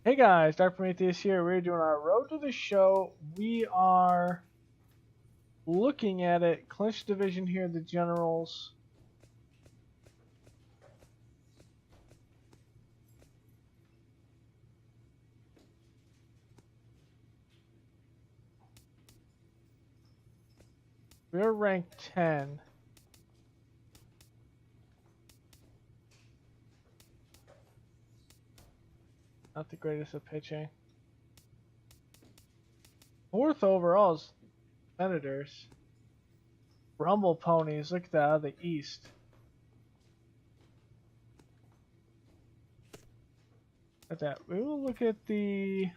Hey guys, Dr. Prometheus here. We're doing our road to the show. We are looking at it. Clinch division here, the Generals. We're ranked 10. Not the greatest at pitching. 4th overall is Senators. Rumble Ponies, look at that, out of the East. Look at that. We will look at the...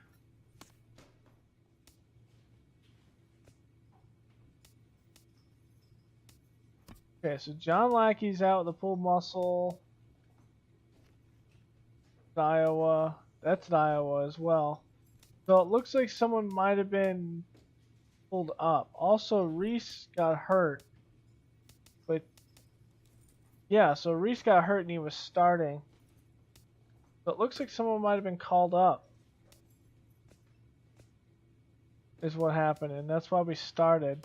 Okay, so John Lackey's out with a pulled muscle. Iowa. That's Iowa as well. So it looks like someone might have been pulled up. Also, Reese got hurt. But yeah, so Reese got hurt and he was starting. So it looks like someone might have been called up. Is what happened, and that's why we started.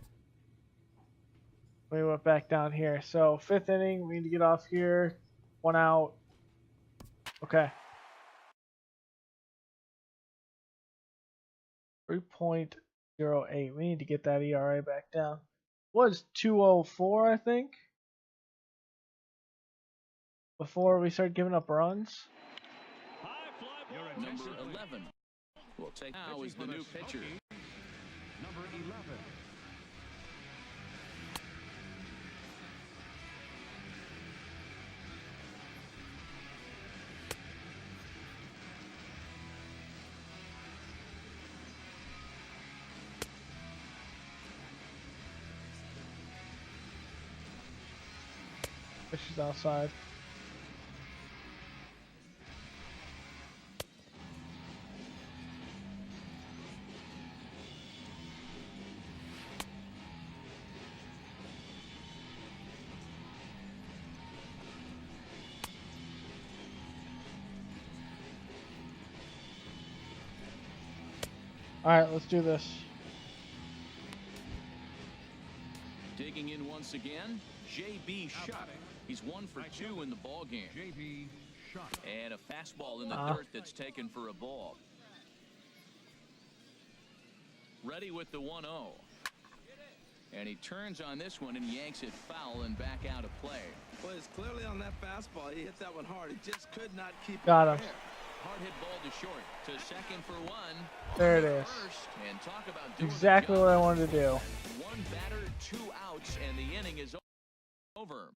We went back down here. So 5th inning, we need to get off here. 1 out. Okay. 3.08. We need to get that ERA back down. Was 204, I think, before we started giving up runs. Number 11 will take now is the new pitcher. Number 11. She's outside. All right, let's do this. Digging in once again, J.B. Shutt. He's 1 for 2 in the ball game. J.B. Shutt. And a fastball in the dirt that's taken for a ball. Ready with the 1-0. And he turns on this one and yanks it foul and back out of play. Well, it's clearly on that fastball. He hit that one hard. He just could not keep it. Got him. Hard hit ball to short. To second for 1. There it is. And talk about doing Exactly what I wanted to do. 1 batter, 2 outs, and the inning is over.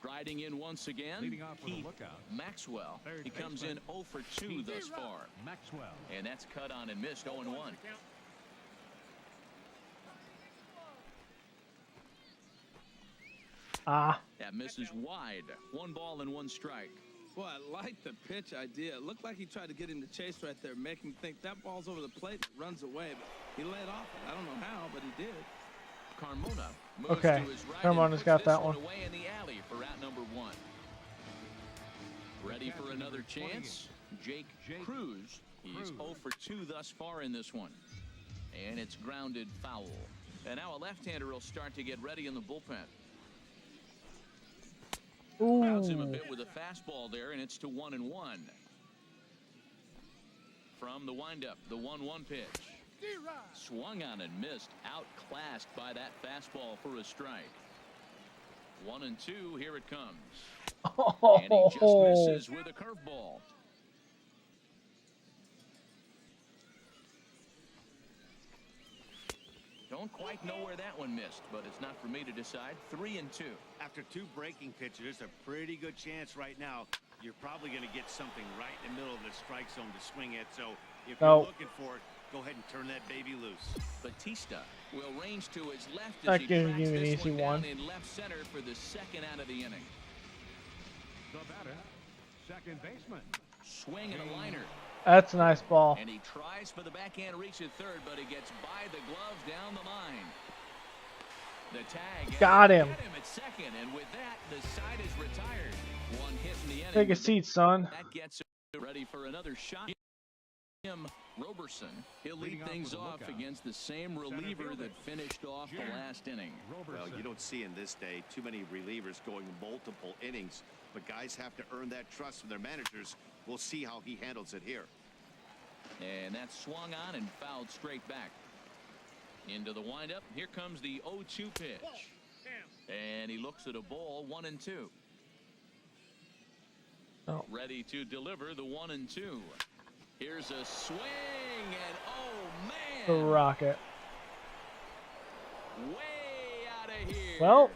Striding in once again, Leading off with a lookout. Maxwell. Third He comes in 0 for 2 thus far. Maxwell. And that's cut on and missed 0-1. That misses wide. 1 ball and 1 strike. Boy, I like the pitch idea. It looked like he tried to get him to chase right there, make him think that ball's over the plate, runs away. But he laid off it. I don't know how, but he did. Carmona moves Okay, to his right Carmona's and got puts that this one. away in the alley for out number 1. Ready for another chance? Jake Cruz. He's 0 for 2 thus far in this one. And it's grounded foul. And now a left-hander will start to get ready in the bullpen. Crowds him a Ooh. bit with a fastball there, and it's to 1-1. From the windup, the 1-1 pitch. Swung on and missed, outclassed by that fastball for a strike. 1-2, here it comes. And he just misses with a curveball. Don't quite know where that one missed, but it's not for me to decide. 3-2. After 2 breaking pitches, there's a pretty good chance right now you're probably going to get something right in the middle of the strike zone to swing at. So if you're looking for it, go ahead and turn that baby loose. Batista will range to his left That as he gives tracks you an this easy one down one. in left center for the 2nd out of the inning. The batter, second baseman. Swing and a liner. That's a nice ball. And he tries for the backhand reach at 3rd, but he gets by the glove down the line. The tag. Got him. Get him at 2nd, and with that, the side is retired. 1 hit in the inning. Take a seat, son. That gets ready ready for another shot. Jim Roberson. He'll lead things off against the same reliever that finished off the last inning. Well, you don't see in this day too many relievers going multiple innings, but guys have to earn that trust from their managers. We'll see how he handles it here. And that's swung on and fouled straight back. Into the windup. Here comes the 0-2 pitch. And he looks at a ball, 1-2. Oh. Ready to deliver the 1-2. Here's a swing, and oh The man, rocket. way out of here. Well,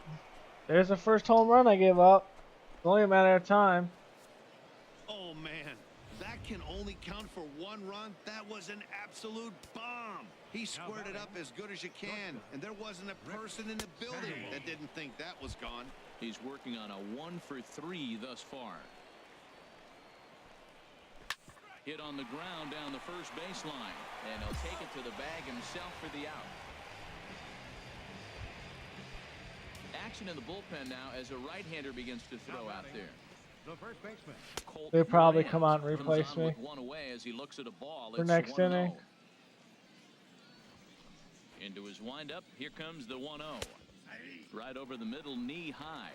there's the first home run I gave up. It's only a matter of time. Oh, man. That can only count for one run. That was an absolute bomb. He squared it up as good as you can, and there wasn't a person in the building that didn't think that was gone. He's working on a 1-for-3 thus far. Hit on the ground down the first baseline, and he'll take it to the bag himself for the out. Action in the bullpen now as a right-hander begins to throw out there. The first baseman. Colt They probably Moran come out and comes replace on me with one away as he looks at a ball. for It's next 1-0. inning. Into his windup, here comes the 1-0. Right over the middle, knee high.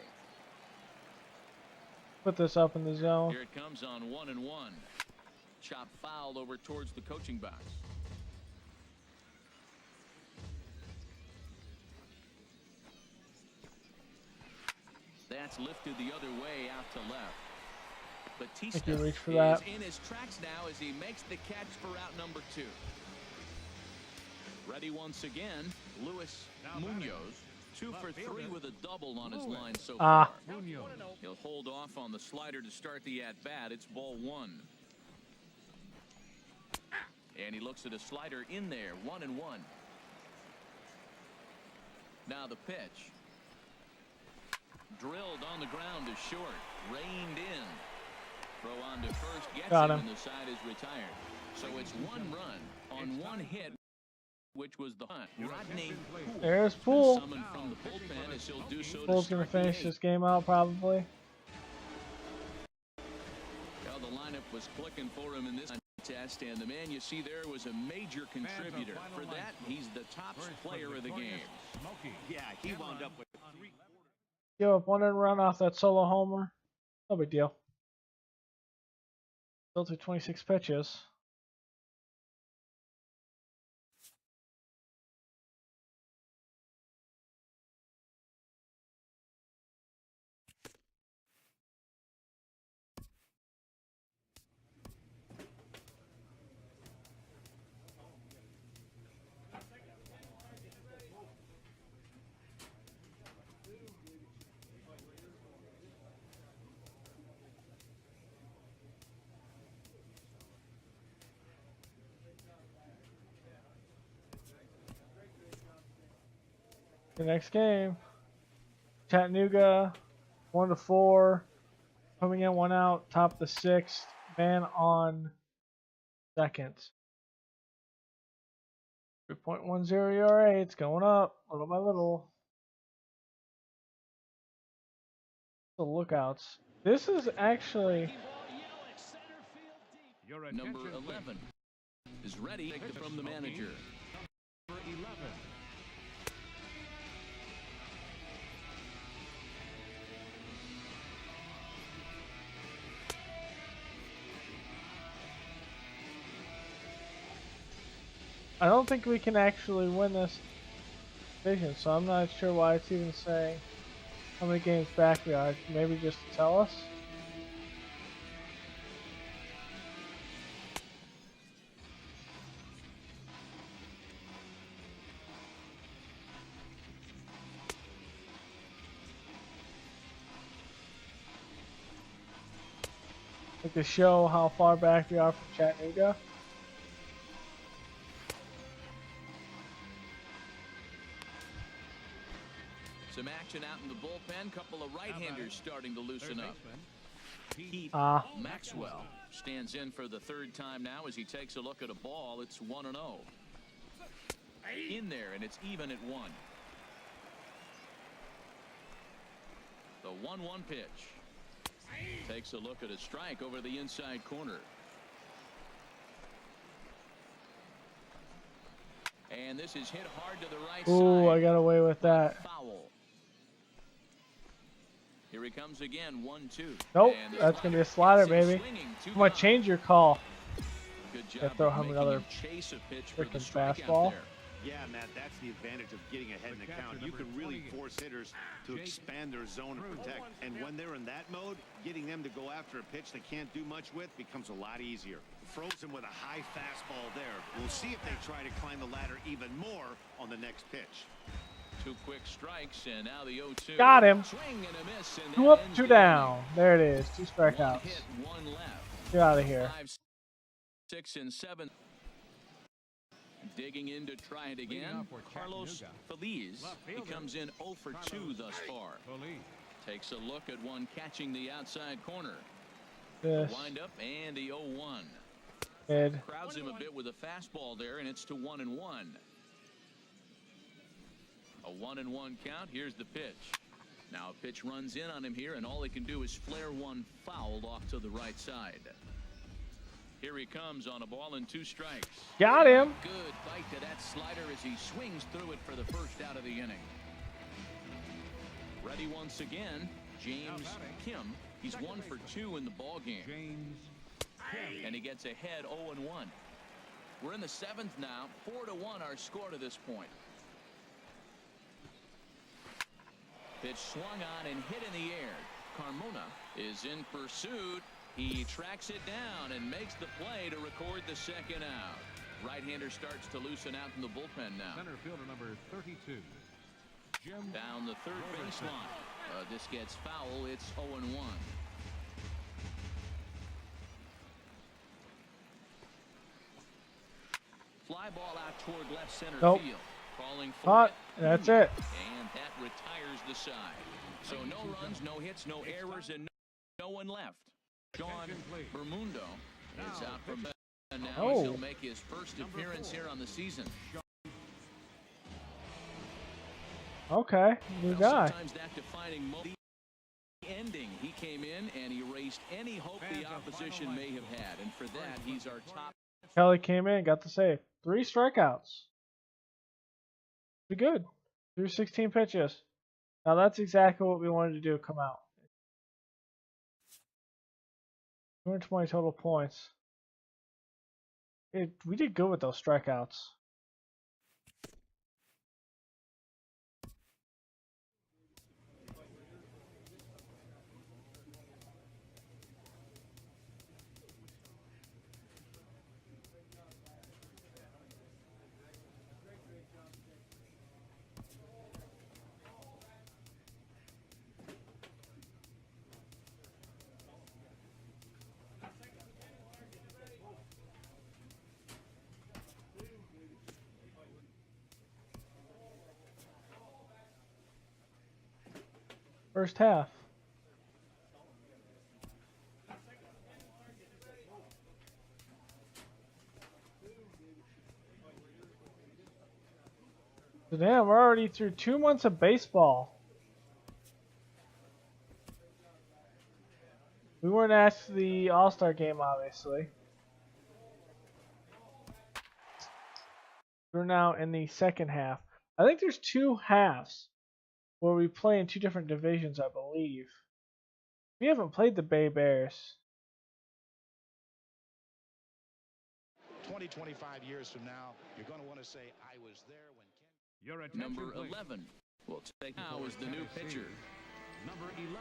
Put this up in the zone. Here it comes on 1-1. Chop foul over towards the coaching box. That's lifted the other way out to left. Batista you reach for is that. in his tracks now as he makes the catch for out number 2. Ready once again, Luis Munoz. 2 for 3 with a double on his line so far. He'll hold off on the slider to start the at-bat. It's ball 1. And he looks at a slider in there, 1-1. Now the pitch. Drilled on the ground to short. Reined in. Throw on to first. Gets Got him, him. and the side is retired. So it's 1 run on 1 hit, which was the hunt. Rodney Poole. There's Poole. Summoned from the bullpen as he'll do so Poole's to going start to the finish 8th. this game out probably. Well, the lineup was clicking for him in this contest, and the man you see there was a major contributor. For that, he's the top player of the game. Yeah, he wound up with 3. Give up 1 run off that solo homer. No big deal. Still to 26 pitches. The next game, Chattanooga, 1-4, coming in 1 out, top of the 6th, man on second. 3.10 ERA, it's going up little by little. The lookouts. This is actually Number 11 is ready from the manager. Number 11. I don't think we can actually win this division, so I'm not sure why it's even saying how many games back we are. Maybe just to tell us. Like to show how far back we are from Chattanooga. Some action out in the bullpen. Couple of right-handers starting to loosen up. Pete Maxwell stands in for the 3rd time now as he takes a look at a ball. It's 1-0. In there, and it's even at 1. The 1-1 pitch. Takes a look at a strike over the inside corner. And this is hit hard to the right Ooh, side. I got away with that. Foul. Here he comes again, 1-2. Nope, And the that's gonna be a slider slider, gets him baby. swinging, two I'm gonna gone. change your call. Good Yeah, job throw of him making another him chase a pitch for the frickin' strikeout fastball. there. Yeah, Matt, that's the advantage of getting ahead in the count. You can really force hitters to expand their zone and protect. And when they're in that mode, getting them to go after a pitch they can't do much with becomes a lot easier. Froze him with a high fastball there. We'll see if they try to climb the ladder even more on the next pitch. Two quick strikes, and now the 0-2. Got him. Swing and a miss, and 2 that up, ends 2 the down. There it is. 2 inning. strikeouts. One hit, one left. Get out of here. 5, 6, and 7. Digging in to try it Leading again. off for Carlos Feliz. Left He fielder, comes in 0 for 2 thus far. Police. Takes a look at one catching the outside corner. This Wind up and the 0-1. kid. Crowds him a bit with a fastball there, and it's to 1-1. A 1-1 count. Here's the pitch. Now a pitch runs in on him here, and all he can do is flare one fouled off to the right side. Here he comes on a ball and 2 strikes. Got him. Good bite to that slider as he swings through it for the first out of the inning. Ready once again, James Kim. He's 1 for 2 in the ball game. James. And he gets ahead 0-1. We're in the 7th now. 4-1 our score to this point. Pitch swung on and hit in the air. Carmona is in pursuit. He tracks it down and makes the play to record the second out. Right-hander starts to loosen out in the bullpen now. Center fielder number 32. Jim. Down the third baseline. This gets foul. It's 0-1. Fly ball out toward left center Nope. field. Calling for Caught. it. That's it. And that retires the side. So no runs, no hits, no errors, and no one left. John Bermundo is out from now as Oh. he'll make his first appearance here on the season. Okay, new Well, guy. sometimes that defining ending. He came in and erased any hope the opposition may have had, and for that, he's our top. Kelly came in, got the save. 3 strikeouts. Pretty good. Through 16 pitches. Now that's exactly what we wanted to do. Come out. 220 total points. We did good with those strikeouts. First half. So damn, we're already through 2 months of baseball. We weren't asked to the All-Star game, obviously. We're now in the second half. I think there's 2 halves where we play in 2 different divisions, I believe. We haven't played the Bay Bears. 20, 25 years from now, you're going to want to say, I was there when Ken... Your attention, Number please. 11 will take now is the new pitcher. Number 11.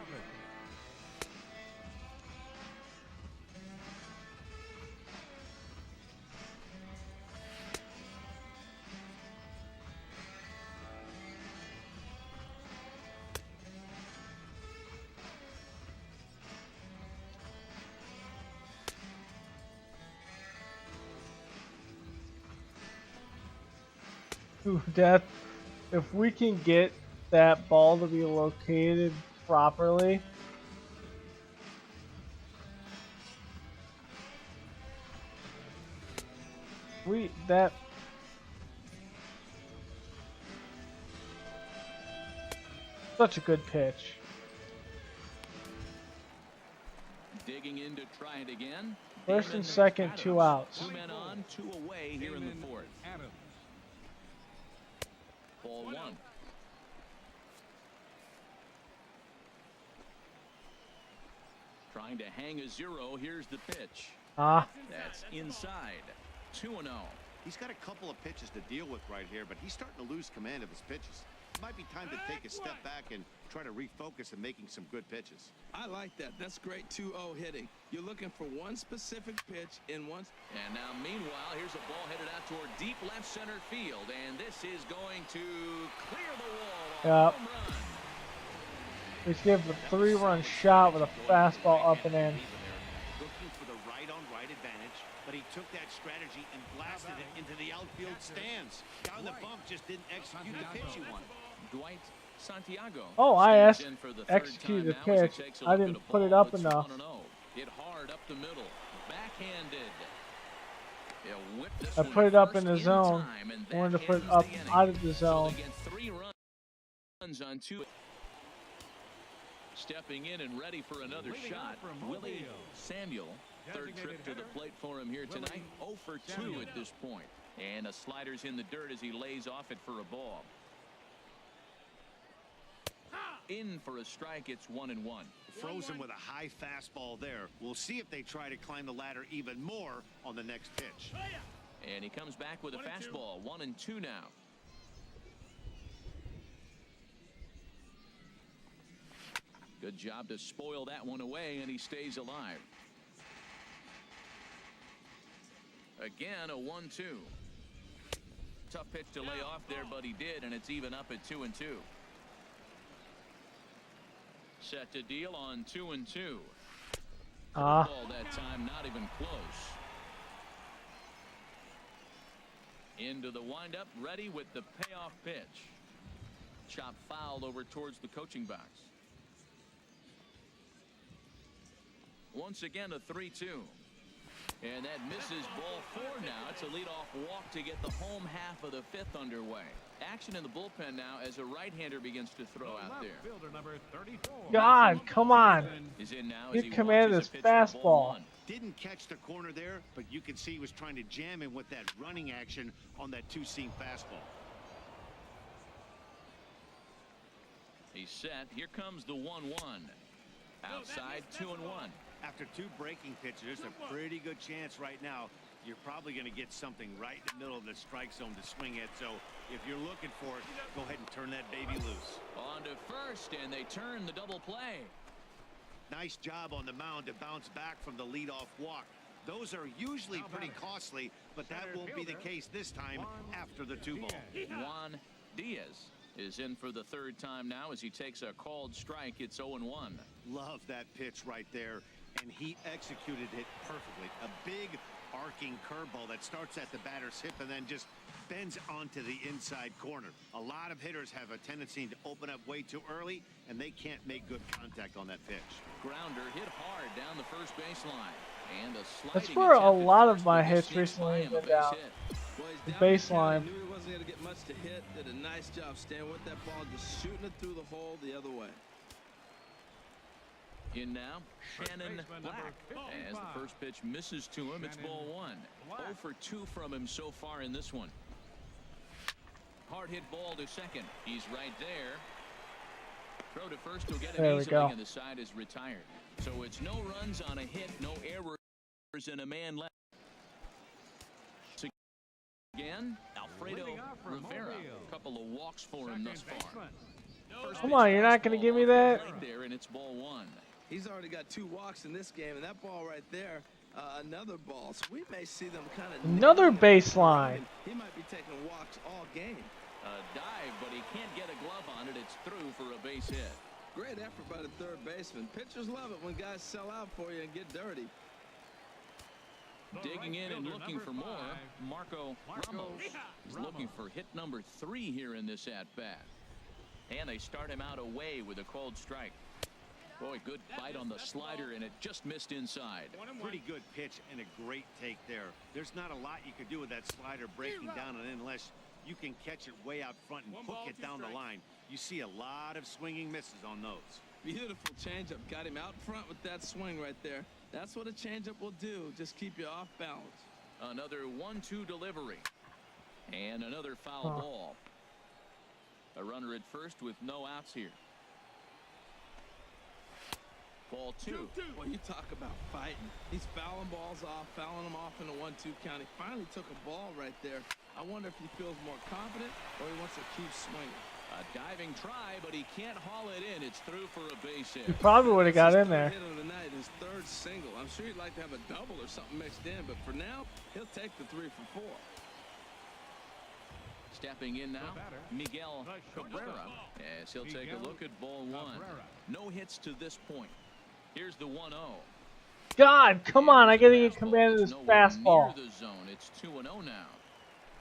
Ooh, that, if we can get that ball to be located properly. Such a good pitch. Digging in to try it again. First and Damon second, Adams. 2 outs. 2 men on, 2 away here in the 4th. Adams. Ball 1. Trying to hang a 0. Here's the pitch. That's inside. 2-0. He's got a couple of pitches to deal with right here, but he's starting to lose command of his pitches. It might be time to take a step back and try to refocus and making some good pitches. I like that. That's great 2-0 hitting. You're looking for one specific pitch in one. And now, meanwhile, here's a ball headed out toward deep left center field, and this is going to clear the wall. Home run. He's given a 3-run shot with a fastball up and in. Looking for the right-on-right advantage, but he took that strategy and blasted it into the outfield stands. Down the bump, just didn't execute the pitch he wanted. Dwight Santiago. Oh, I executed the pitch. I didn't put it up enough. Hit hard up the middle. Backhanded. I put it up in the zone. I wanted to put it up out of the zone. So they get 3 runs on 2. Stepping in and ready for another shot, Willie Samuel. Third trip to the plate for him here tonight. 0 for 2 at this point. And a slider's in the dirt as he lays off it for a ball. In for a strike, it's 1-1. Frozen with a high fastball there. We'll see if they try to climb the ladder even more on the next pitch. And he comes back with a fastball. 1-2 now. Good job to spoil that one away, and he stays alive. Again, a 1-2. Tough pitch to lay off there, but he did, and it's even up at 2-2. Set to deal on 2-2. Ball that time, not even close. Into the windup, ready with the payoff pitch. Chop fouled over towards the coaching box. Once again, a 3-2. And that misses ball 4 now. It's a leadoff walk to get the home half of the 5th underway. Action in the bullpen now as a right-hander begins to throw out there. God, come on. Is in now He commanded his fastball. Didn't catch the corner there, but you can see he was trying to jam him with that running action on that 2-seam fastball. He's set. Here comes the 1-1. Outside, 2-1. After 2 breaking pitches, there's a pretty good chance right now you're probably going to get something right in the middle of the strike zone to swing at. So if you're looking for it, go ahead and turn that baby loose. On to first, and they turn the double play. Nice job on the mound to bounce back from the leadoff walk. Those are usually pretty costly, but that won't be the case this time after the 2-ball. Juan Diaz is in for the 3rd time now as he takes a called strike. It's 0-1. Love that pitch right there, and he executed it perfectly. A big arcing curveball that starts at the batter's hip and then just bends onto the inside corner. A lot of hitters have a tendency to open up way too early, and they can't make good contact on that pitch. Grounder hit hard down the first baseline. And that's where a lot of my hits recently have been down. The baseline. Knew he wasn't going to get much to hit. Did a nice job staying with that ball, just shooting it through the hole the other way. In now, Shannon Black. As the first pitch misses to him, it's ball 1. 0 for 2 from him so far in this one. Hard hit ball to second. He's right there. Throw to first will get him easily, and the side is retired. So it's no runs on a hit, no errors, and a man left. Again, Alfredo Rivera. A couple of walks for him thus far. Come on, you're not going to give me that? There, and it's ball 1. He's already got 2 walks in this game, and that ball right there, another ball. So we may see them kind of another baseline. He might be taking walks all game. Dive, but he can't get a glove on it. It's through for a base hit. Great effort by the 3rd baseman. Pitchers love it when guys sell out for you and get dirty. Digging in and looking for more, Marco Ramos is looking for hit number 3 here in this at-bat. And they start him out away with a called strike. Boy, good bite on the slider, and it just missed inside. Pretty good pitch and a great take there. There's not a lot you could do with that slider breaking down and unless you can catch it way out front and hook it down the line. You see a lot of swinging misses on those. Beautiful changeup. Got him out front with that swing right there. That's what a changeup will do. Just keep you off balance. Another 1-2 delivery. And another foul ball. A runner at first with no outs here. Ball 2. Well, you talk about fighting. He's fouling balls off, fouling them off in a 1-2 count. He finally took a ball right there. I wonder if he feels more confident or he wants to keep swinging. A diving try, but he can't haul it in. It's through for a base hit. He probably would have got in there. Hit of the night, his third single. I'm sure he'd like to have a double or something mixed in, but for now, he'll take the 3 for 4. Stepping in now, Miguel Cabrera, as he'll take a look at ball 1. No hits to this point. Here's the 1-0. God, come on! I gotta get command of this fastball. Near the zone. It's 2-0 now.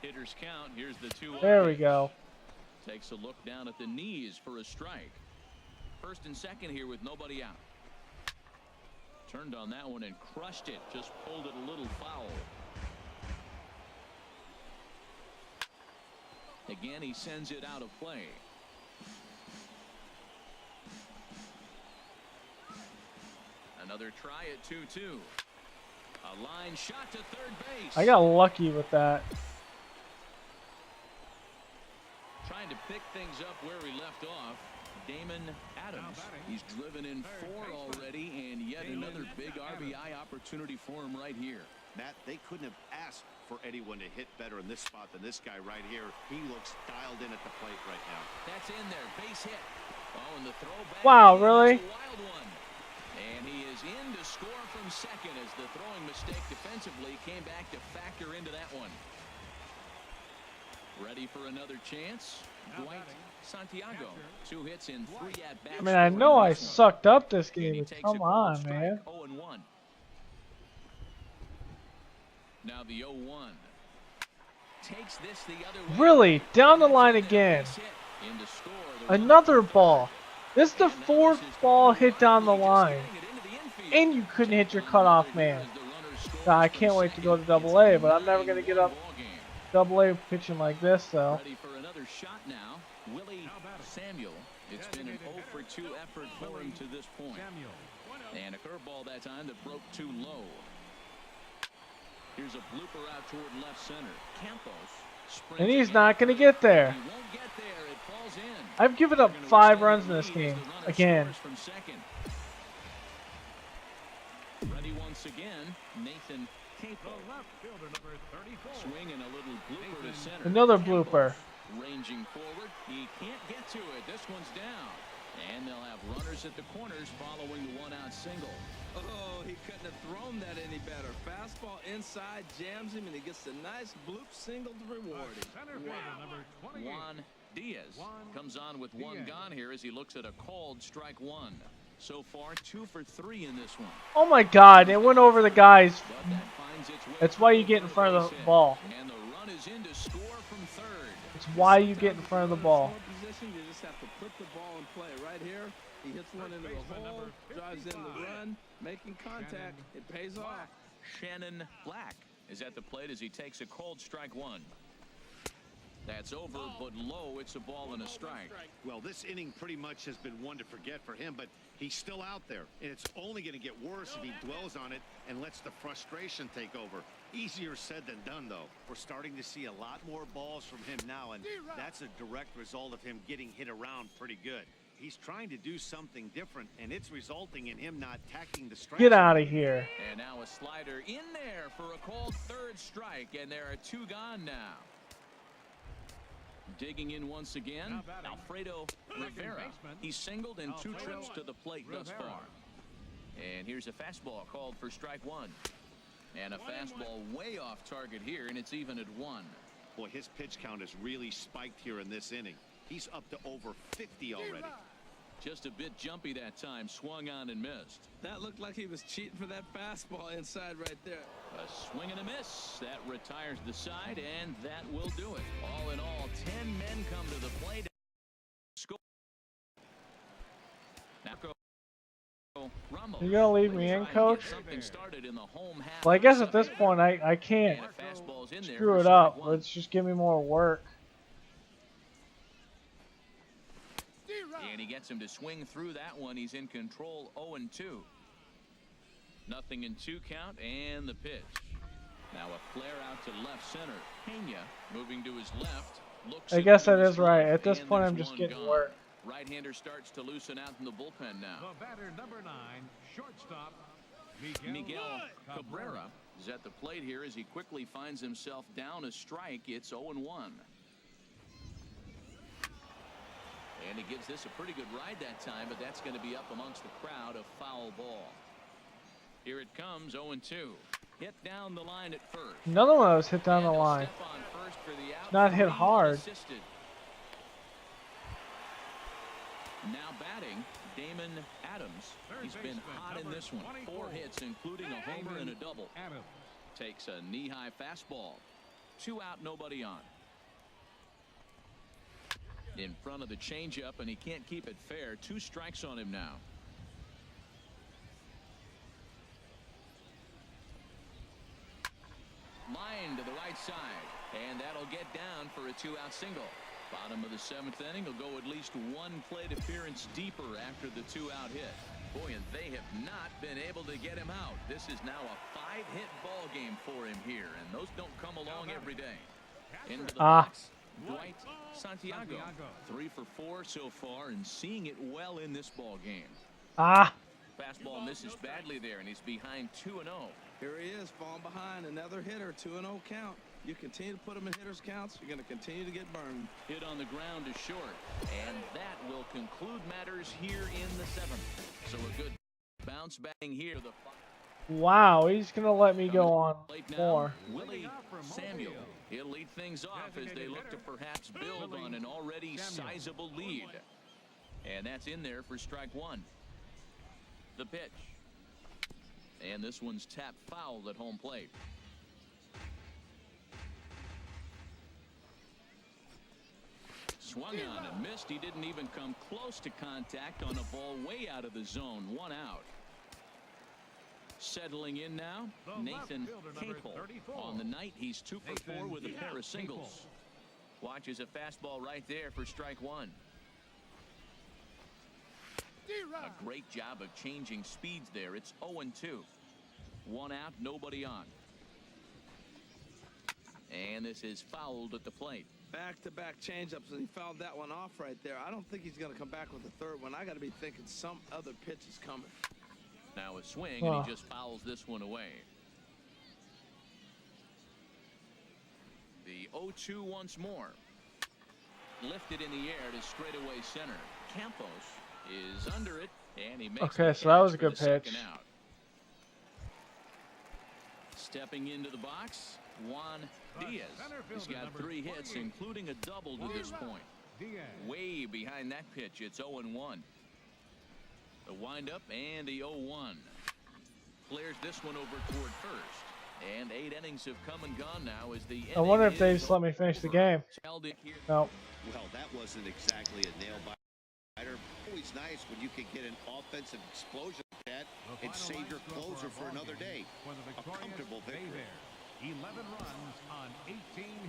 Hitters count. Here's the 2-0. There we go. Takes a look down at the knees for a strike. First and second here with nobody out. Turned on that one and crushed it. Just pulled it a little foul. Again, he sends it out of play. Another try at 2-2. A line shot to third base. I got lucky with that. Trying to pick things up where we left off. Damon Adams. He's driven in 4 already, and yet another big RBI opportunity for him right here. Matt, they couldn't have asked for anyone to hit better in this spot than this guy right here. He looks dialed in at the plate right now. That's in there. Base hit. Oh, and the throw back. Wow, really? A wild one. And he is in to score from second as the throwing mistake defensively came back to factor into that one. Ready for another chance? Dwight Santiago. 2 hits in 3 at-bats. I mean, I know I sucked up this game, but come on, man. 0-1. Now the 0-1. Takes this the other way. Really? Down the line again. Another ball. This is the 4th ball hit down the line. And you couldn't hit your cutoff man. Now, I can't wait to go to Double-A, but I'm never going to get up Double-A pitching like this, though. Ready for another shot now. Willie Samuel. It's been an 0 for 2 effort for him to this point. And a curveball that time that broke too low. Here's a blooper out toward left center. Campos. And he's not going to get there. He won't get there. It falls in. I've given up 5 runs in this game. Again. From second. Ready once again. Nathan Capo. Swinging a little blooper to center. Another blooper. Ranging forward. He can't get to it. This one's down. And they'll have runners at the corners following the 1-out single. Oh, he couldn't have thrown that any better. Fastball inside, jams him, and he gets a nice bloop single to reward him. Wow. Juan Diaz comes on with 1 gone here as he looks at a called strike 1. So far, 2 for 3 in this one. Oh my God, it went over the guys. That's why you get in front of the ball. And the run is in to score from third. It's why you get in front of the ball. Position, you just have to put the ball in play. Right here, he hits one into the hole, drives in the run, making contact. It pays off. Shannon Black is at the plate as he takes a cold strike 1. That's over, but low. It's a ball and a strike. Well, this inning pretty much has been one to forget for him, but he's still out there, and it's only going to get worse if he dwells on it and lets the frustration take over. Easier said than done, though. We're starting to see a lot more balls from him now, and that's a direct result of him getting hit around pretty good. He's trying to do something different, and it's resulting in him not tacking the strike. Get out of here. And now a slider in there for a called third strike, and there are 2 gone now. Digging in once again, Alfredo Rivera. He's singled in 2 trips to the plate thus far. And here's a fastball called for strike 1. And a fastball way off target here, and it's even at 1. Boy, his pitch count has really spiked here in this inning. He's up to over 50 already. Just a bit jumpy that time, swung on and missed. That looked like he was cheating for that fastball inside right there. A swing and a miss. That retires the side, and that will do it. All in all, 10 men come to the plate. Score. Now Ramos. You gonna leave me in, coach? Started in the home half. Well, I guess at this point I can't screw it up. Let's just give me more work. And he gets him to swing through that one. He's in control. 0-2. Nothing in 2 count, and the pitch. Now a flare out to left center. Pena moving to his left. Looks I it guess over that his is right. glove, At this and point, there's I'm just one getting gone. work. Right-hander starts to loosen out in the bullpen now. The batter, number 9, shortstop, Miguel Cabrera is at the plate here as he quickly finds himself down a strike. It's 0-1. And he gives this a pretty good ride that time, but that's going to be up amongst the crowd. A foul ball. Here it comes, 0-2. Hit down the line at first. Another one that was hit down the And he'll line. step on first for the out. Not hit 3 hard. unassisted. Now batting, Damon Adams. He's been hot in this one. 4 hits, including a homer and a double. Adams. Takes a knee-high fastball. 2 out, nobody on. In front of the changeup, and he can't keep it fair. 2 strikes on him now. Line to the right side, and that'll get down for a 2-out single. Bottom of the 7th inning will go at least 1 plate appearance deeper after the 2-out hit. Boy, and they have not been able to get him out. This is now a 5-hit ball game for him here, and those don't come along every day. Into the box, Dwight Santiago. 3 for 4 so far, and seeing it well in this ball game. Fastball misses badly there, and he's behind 2-0. Here he is, falling behind. Another hitter, 2-0 count. You continue to put him in hitters' counts, you're going to continue to get burned. Hit on the ground is short, and that will conclude matters here in the 7th. So a good bounce batting here. Wow, he's gonna let me go on more. Willie Samuel. He'll lead things off as they look to perhaps build on an already sizable lead. And that's in there for strike 1. The pitch. And this one's tapped foul at home plate. Swung on and missed. He didn't even come close to contact on a ball way out of the zone. 1 out. Settling in now, Nathan Capel. On the night, he's 2 for 4 with a pair of singles. Watches a fastball right there for strike 1. A great job of changing speeds there. It's 0-2. 1 out, nobody on. And this is fouled at the plate. Back-to-back changeups, and he fouled that one off right there. I don't think he's going to come back with the 3rd one. I got to be thinking some other pitch is coming. Now a swing, and he just fouls this one away. The 0-2 once more. Lifted in the air to straightaway center. Campos is under it, and he makes Okay, so that was a good pitch. Out. Stepping into the box, Juan Diaz. He's got 3 hits, including a double to this point. Way behind that pitch, it's 0-1. The windup and the 0-1. Clears this one over toward first. And 8 innings have come and gone now as the I wonder if they just let me finish the game. No. Well, that wasn't exactly a nail-biter. Always nice when you can get an offensive explosion like that and save your closer for another day. A comfortable victory. 11 runs on 18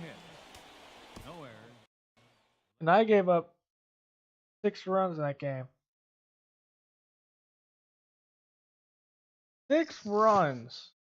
hits. No errors. And I gave up 6 runs in that game. 6 runs.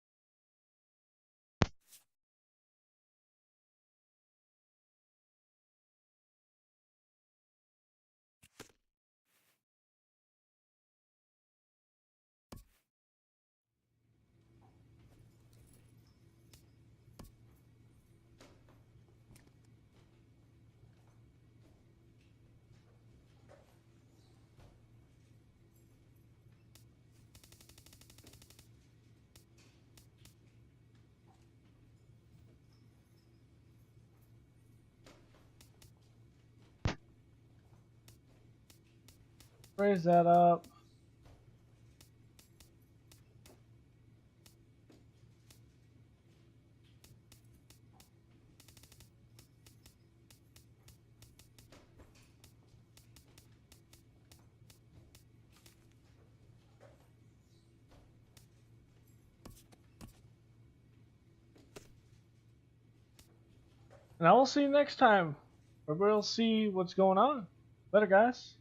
Raise that up. And I will see you next time. Everybody will see what's going on. Later, guys.